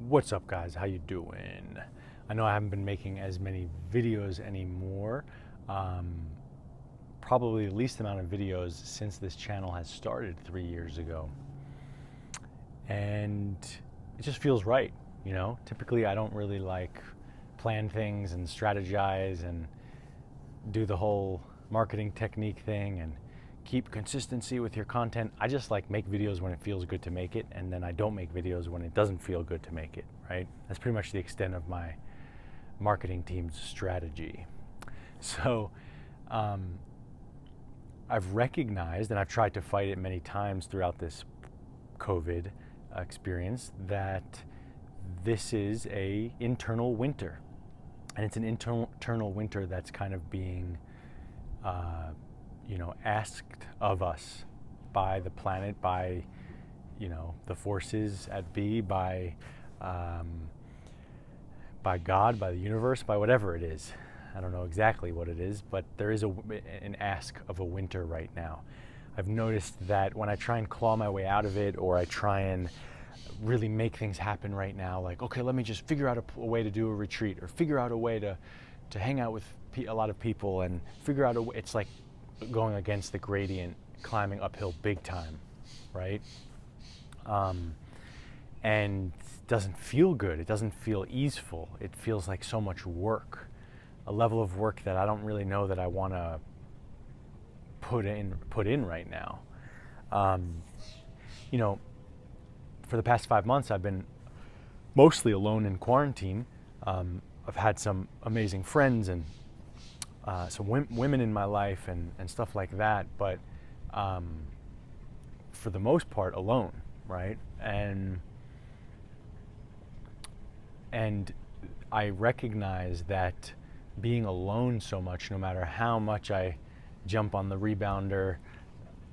What's up, guys? How you doing? I know I haven't been making as many videos anymore. Probably the least amount of videos since this channel has started 3 years ago. And it just feels right, you know? Typically, I don't really like plan things and strategize and do the whole marketing technique thing and keep consistency with your content. I just like make videos when it feels good to make it, and then I don't make videos when it doesn't feel good to make it, right? That's pretty much the extent of my marketing team's strategy. So I've recognized, and I've tried to fight it many times throughout this COVID experience, that this is a internal winter. And it's an internal winter that's kind of being asked of us by the planet, by, the forces at B, by God, by the universe, by whatever it is. I don't know exactly what it is, but there is an ask of a winter right now. I've noticed that when I try and claw my way out of it, or I try and really make things happen right now, like, okay, let me just figure out a way to do a retreat, or figure out a way to hang out with a lot of people, and figure out a way. It's like going against the gradient, climbing uphill big time, right? And it doesn't feel good. It doesn't feel easeful. It feels like so much work, a level of work that I don't really know that I want to put in right now. For the past 5 months, I've been mostly alone in quarantine. I've had some amazing friends and some women in my life and stuff like that, but for the most part, alone, right? And I recognize that being alone so much, no matter how much I jump on the rebounder.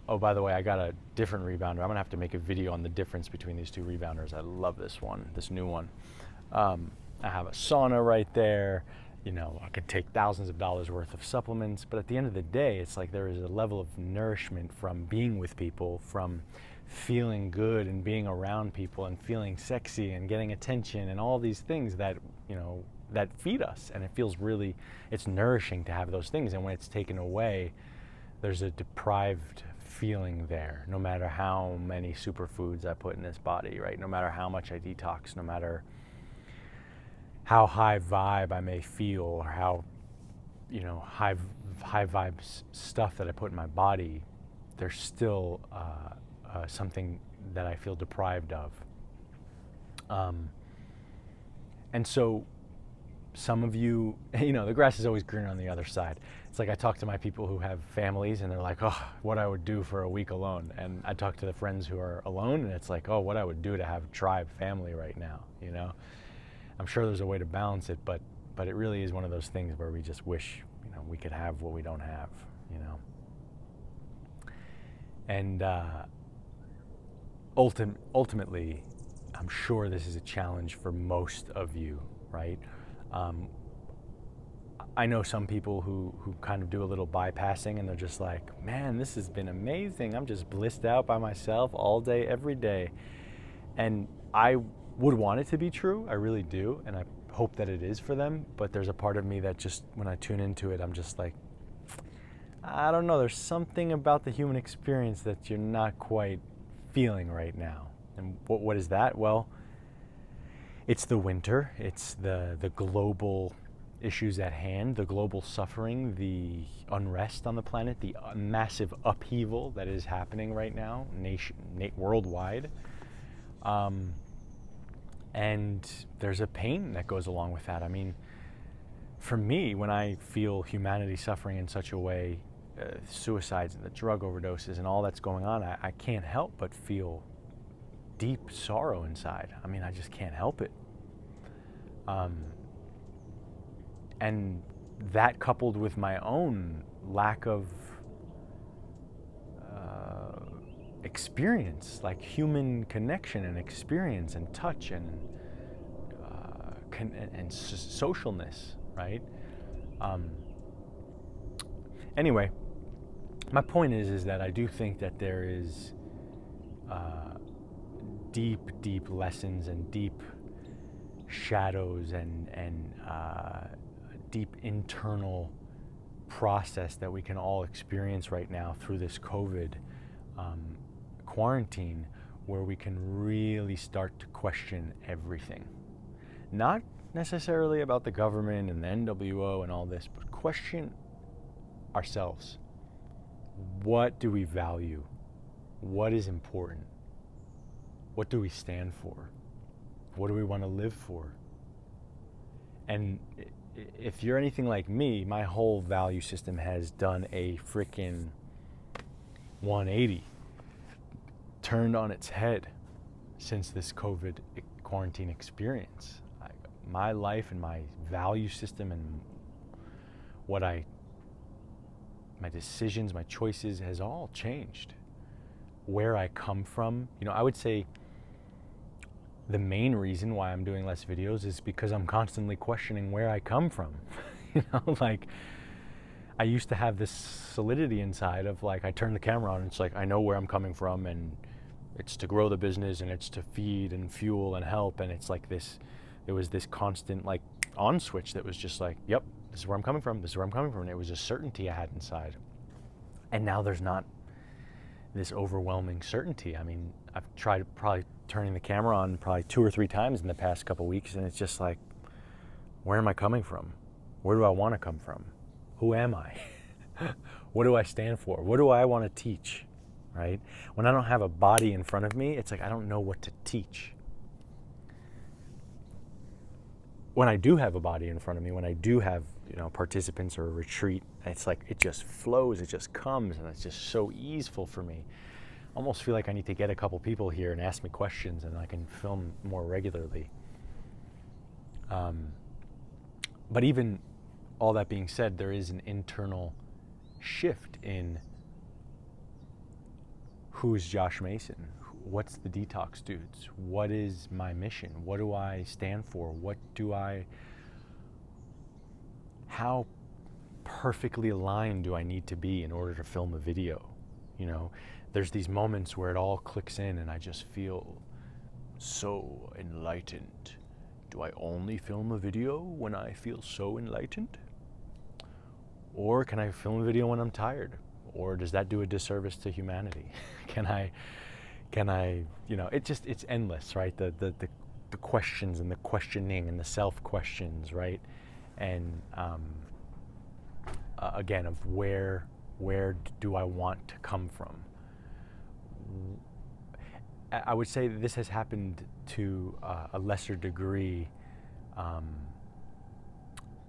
Oh, by the way, I got a different rebounder. I'm gonna have to make a video on the difference between these two rebounders. I love this one, this new one. I have a sauna right there. I could take thousands of dollars worth of supplements, but at the end of the day, it's like there is a level of nourishment from being with people, from feeling good and being around people and feeling sexy and getting attention and all these things that, that feed us. And it feels really, it's nourishing to have those things. And when it's taken away, there's a deprived feeling there, no matter how many superfoods I put in this body, right? No matter how much I detox, no matter how high vibe I may feel, or how, high vibe stuff that I put in my body, there's still something that I feel deprived of. And so some of you, the grass is always greener on the other side. It's like I talk to my people who have families, and they're like, oh, what I would do for a week alone. And I talk to the friends who are alone, and it's like, oh, what I would do to have tribe family right now, I'm sure there's a way to balance it, but it really is one of those things where we just wish, we could have what we don't have, And ultimately, I'm sure this is a challenge for most of you, right? I know some people who kind of do a little bypassing, and they're just like, man, this has been amazing. I'm just blissed out by myself all day, every day. And I would want it to be true. I really do. And I hope that it is for them. But there's a part of me that just, when I tune into it, I'm just like, I don't know. There's something about the human experience that you're not quite feeling right now. And what is that? Well, it's the winter. It's the global issues at hand, the global suffering, the unrest on the planet, the massive upheaval that is happening right now, worldwide. And there's a pain that goes along with that. I mean, for me, when I feel humanity suffering in such a way, suicides and the drug overdoses and all that's going on, I can't help but feel deep sorrow inside. I mean, I just can't help it. And that, coupled with my own lack of experience, like human connection and experience and touch and socialness, right? Anyway, my point is that I do think that there is deep lessons and deep shadows and deep internal process that we can all experience right now through this COVID quarantine, where we can really start to question everything. Not necessarily about the government and the NWO and all this, but question ourselves. What do we value? What is important? What do we stand for? What do we want to live for? And if you're anything like me, my whole value system has done a freaking 180, turned on its head since this COVID quarantine experience. My life and my value system and my decisions, my choices has all changed. Where I come from, I would say the main reason why I'm doing less videos is because I'm constantly questioning where I come from. Like, I used to have this solidity inside of, like, I turn the camera on and it's like, I know where I'm coming from, and it's to grow the business and it's to feed and fuel and help. And it's like it was this constant, like, on switch that was just like, yep, this is where I'm coming from. This is where I'm coming from. And it was a certainty I had inside. And now there's not this overwhelming certainty. I mean, I've tried probably turning the camera on probably 2 or 3 times in the past couple of weeks, and it's just like, where am I coming from? Where do I want to come from? Who am I? What do I stand for? What do I want to teach, right? When I don't have a body in front of me, it's like I don't know what to teach. When I do have a body in front of me, when I do have, participants or a retreat, it's like it just flows, it just comes, and it's just so easeful for me. I almost feel like I need to get a couple people here and ask me questions, and I can film more regularly. But even all that being said, there is an internal shift in who's Josh Mason? What's the Detox Dudes? What is my mission? What do I stand for? How perfectly aligned do I need to be in order to film a video? There's these moments where it all clicks in and I just feel so enlightened. Do I only film a video when I feel so enlightened? Or can I film a video when I'm tired? Or does that do a disservice to humanity? Can I, it's endless, right? The questions and the questioning and the self-questions, right? And again, of where do I want to come from? I would say that this has happened to a lesser degree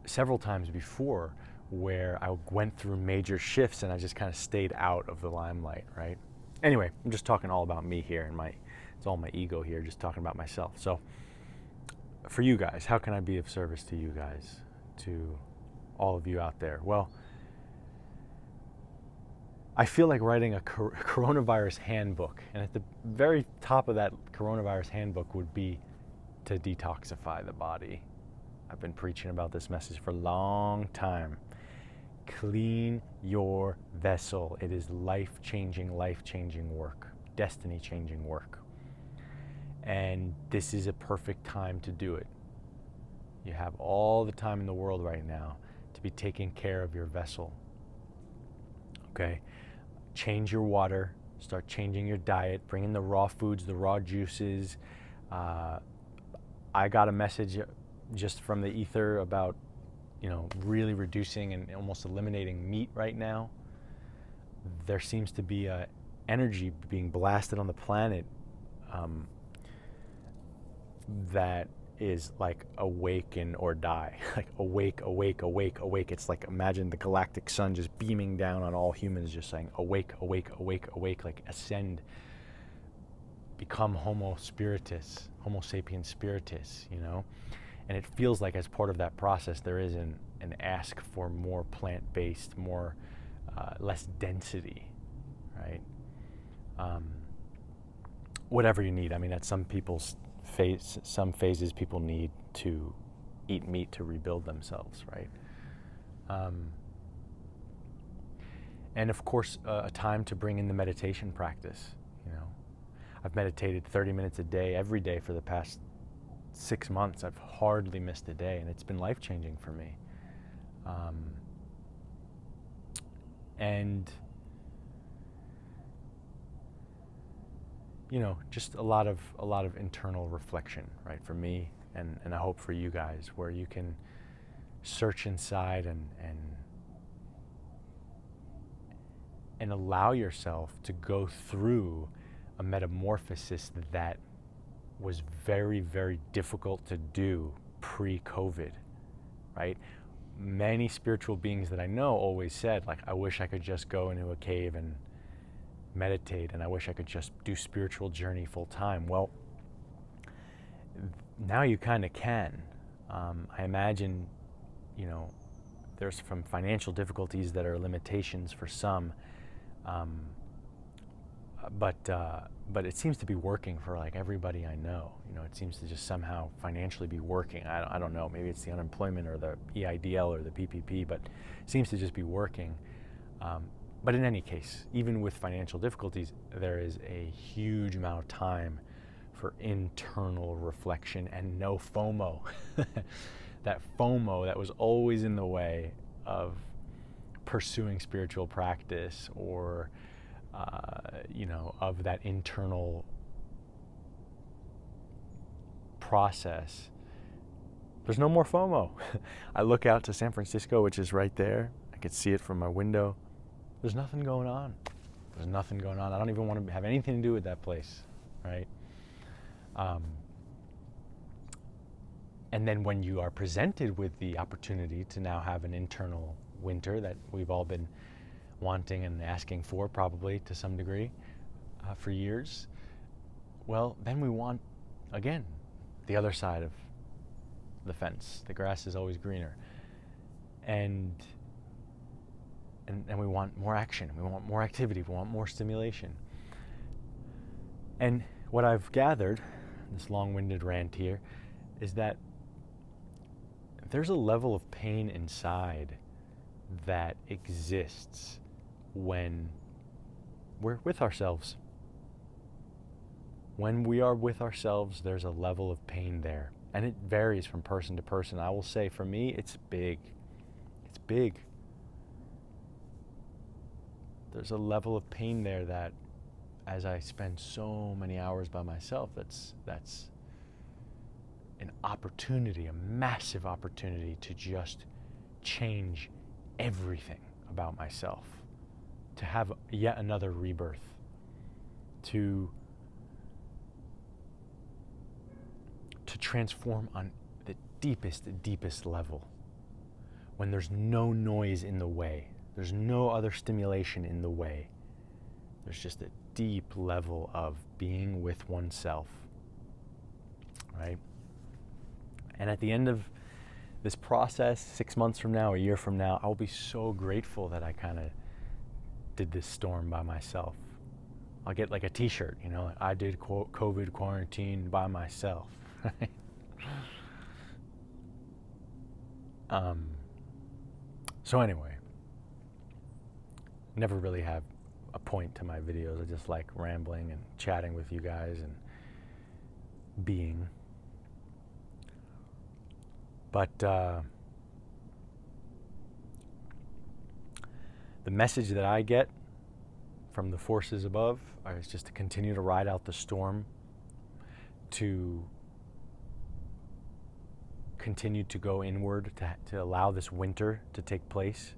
several times before, where I went through major shifts and I just kind of stayed out of the limelight, right? Anyway, I'm just talking all about me here, and it's all my ego here, just talking about myself. So for you guys, how can I be of service to you guys, to all of you out there? Well, I feel like writing a coronavirus handbook, and at the very top of that coronavirus handbook would be to detoxify the body. I've been preaching about this message for a long time. Clean your vessel. It is life-changing work, destiny-changing work. And this is a perfect time to do it. You have all the time in the world right now to be taking care of your vessel. Okay? Change your water, start changing your diet, bring in the raw foods, the raw juices. I got a message just from the ether about, really reducing and almost eliminating meat right now. There seems to be a energy being blasted on the planet that is like awaken or die. Like awake, awake, awake, awake. It's like, imagine the galactic sun just beaming down on all humans, just saying awake, awake, awake, awake, like ascend, become Homo spiritus, Homo sapiens spiritus, And it feels like as part of that process, there is an ask for more plant-based, more, less density, right? Whatever you need. I mean, at some phases, people need to eat meat to rebuild themselves, right? And of course, a time to bring in the meditation practice. I've meditated 30 minutes a day, every day for the past 6 months, I've hardly missed a day, and it's been life-changing for me. And just a lot of internal reflection, right, for me, and I hope for you guys, where you can search inside and allow yourself to go through a metamorphosis that was very, very difficult to do pre-COVID, right? Many spiritual beings that I know always said, like, I wish I could just go into a cave and meditate, and I wish I could just do spiritual journey full time. Well, now you kind of can. I imagine, there's some financial difficulties that are limitations for some, but it seems to be working for like everybody I know. It seems to just somehow financially be working. I don't know, maybe it's the unemployment or the EIDL or the PPP, but it seems to just be working. But in any case, even with financial difficulties, there is a huge amount of time for internal reflection and no FOMO. That FOMO that was always in the way of pursuing spiritual practice, or of that internal process. There's no more FOMO. I look out to San Francisco, which is right there. I could see it from my window. There's nothing going on. There's nothing going on. I don't even want to have anything to do with that place, right? And then when you are presented with the opportunity to now have an internal winter that we've all been wanting and asking for, probably to some degree, for years, well, then we want, again, the other side of the fence. The grass is always greener. And we want more action, we want more activity, we want more stimulation. And what I've gathered, this long-winded rant here, is that there's a level of pain inside that exists when we're with ourselves. When we are with ourselves, there's a level of pain there. And it varies from person to person. I will say, for me, it's big. It's big. There's a level of pain there that, as I spend so many hours by myself, that's an opportunity, a massive opportunity to just change everything about myself, to have yet another rebirth, to transform on the deepest level, when there's no noise in the way, there's no other stimulation in the way. There's just a deep level of being with oneself, right? And at the end of this process, 6 months from now, a year from now, I'll be so grateful that I kind of did this storm by myself. I'll get like a t-shirt, I did COVID quarantine by myself. So anyway, never really have a point to my videos. I just like rambling and chatting with you guys and being. But the message that I get from the forces above is just to continue to ride out the storm, to continue to go inward, to allow this winter to take place.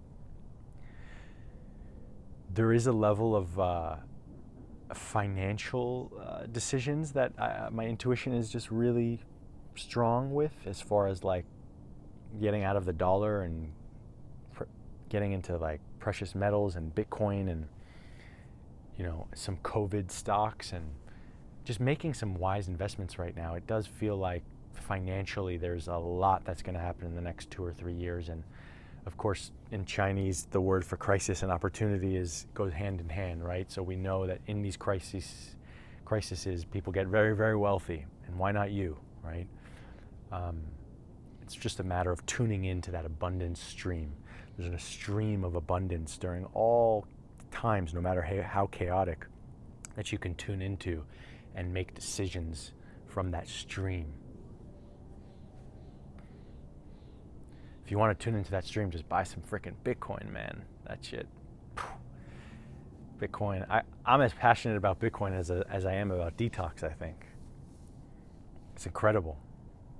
There is a level of financial decisions that my intuition is just really strong with, as far as like getting out of the dollar and getting into like precious metals and Bitcoin and some COVID stocks, and just making some wise investments right now. It does feel like financially there's a lot that's going to happen in the next 2 or 3 years, and of course in Chinese the word for crisis and opportunity goes hand in hand, right? So we know that in these crises people get very, very wealthy, and why not you, right? It's just a matter of tuning into that abundance stream. There's a stream of abundance during all times, no matter how chaotic, that you can tune into and make decisions from that stream. if you want to tune into that stream, just buy some freaking Bitcoin, man. That shit. Bitcoin. I'm as passionate about Bitcoin as I am about Detox, I think. It's incredible.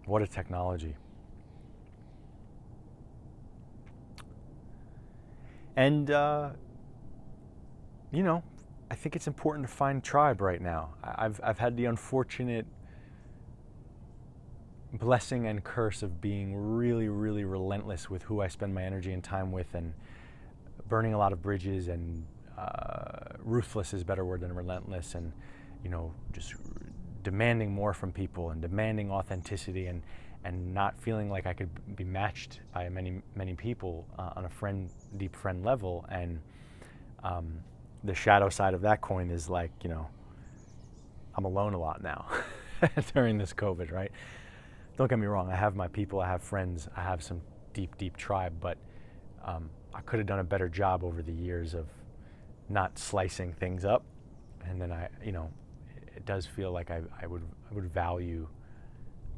What a technology. And, you know, I think it's important to find tribe right now. I've had the unfortunate blessing and curse of being really, really relentless with who I spend my energy and time with, and burning a lot of bridges, and ruthless is a better word than relentless, and, you know, just demanding more from people and demanding authenticity, and not feeling like I could be matched by many, many people on a deep friend level. And the shadow side of that coin is like, you know, I'm alone a lot now during this COVID, right? Don't get me wrong, I have my people, I have friends, I have some deep, deep tribe, but I could have done a better job over the years of not slicing things up. And then it does feel like I would value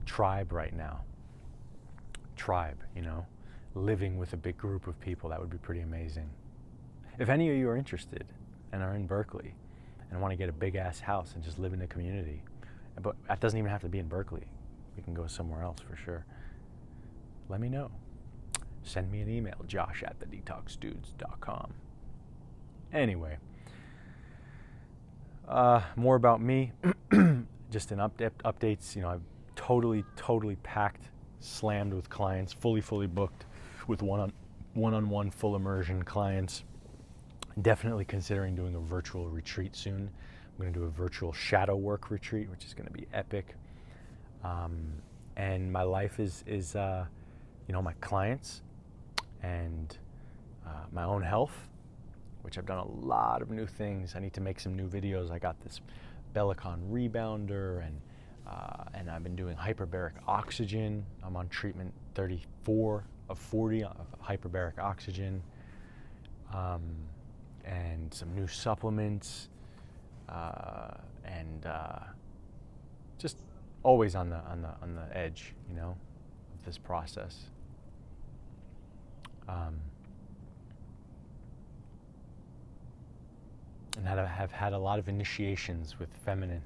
tribe right now. Tribe, you know, living with a big group of people, that would be pretty amazing. If any of you are interested and are in Berkeley and want to get a big ass house and just live in the community, but that doesn't even have to be in Berkeley. We can go somewhere else for sure. Let me know. Send me an email, josh@thedetoxdudes.com. Anyway, more about me. Just in updates. You know, I've totally packed, slammed with clients, fully booked with one-on-one full immersion clients. Definitely considering doing a virtual retreat soon. I'm going to do a virtual shadow work retreat, which is going to be epic. And my life is you know, my clients and my own health, which I've done a lot of new things. I need to make some new videos. I got this Bellicon rebounder, and I've been doing hyperbaric oxygen. I'm on treatment 34 of 40 of hyperbaric oxygen, and some new supplements, and just always on the edge, you know, of this process. And I have had a lot of initiations with feminine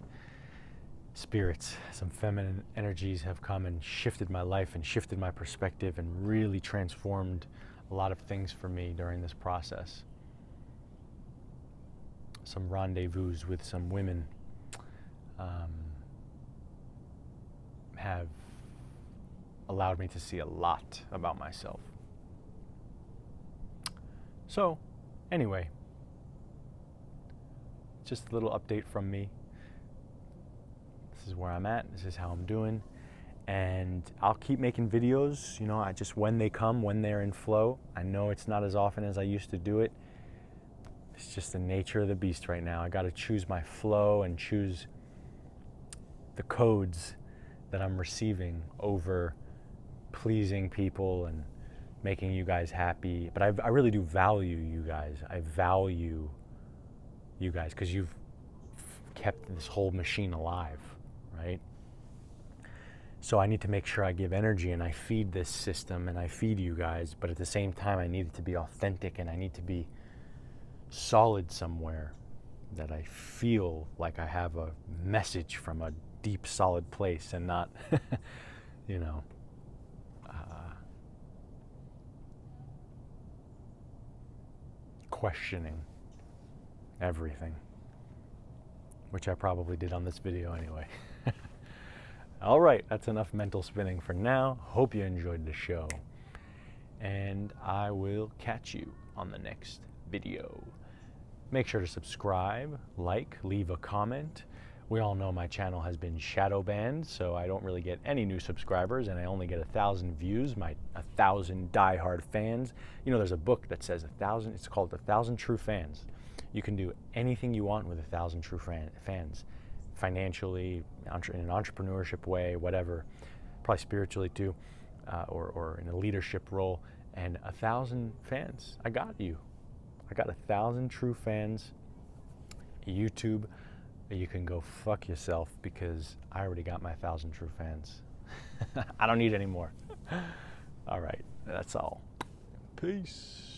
spirits. Some feminine energies have come and shifted my life and shifted my perspective and really transformed a lot of things for me during this process. Some rendezvous with some women have allowed me to see a lot about myself. So, anyway, just a little update from me. This is where I'm at. This is how I'm doing. And I'll keep making videos, you know, when they come, when they're in flow. I know it's not as often as I used to do it. It's just the nature of the beast right now. I got to choose my flow and choose the codes that I'm receiving over pleasing people and making you guys happy. But I really do value you guys. I value you guys because you've kept this whole machine alive, right? So I need to make sure I give energy and I feed this system and I feed you guys, but at the same time I need it to be authentic and I need to be solid somewhere, that I feel like I have a message from a deep, solid place and not, you know, questioning everything, which I probably did on this video anyway. All right, that's enough mental spinning for now. Hope you enjoyed the show, and I will catch you on the next video. Make sure to subscribe, like, leave a comment. We all know my channel has been shadow banned, so I don't really get any new subscribers, and I only get 1,000 views, 1,000 diehard fans. You know, there's a book that says 1,000, it's called 1,000 True Fans. You can do anything you want with 1,000 true fans, financially, in an entrepreneurship way, whatever, probably spiritually too, or in a leadership role, and 1,000 fans. I got you. I got 1,000 true fans. YouTube, you can go fuck yourself because I already got my 1,000 true fans. I don't need any more. All right. That's all. Peace.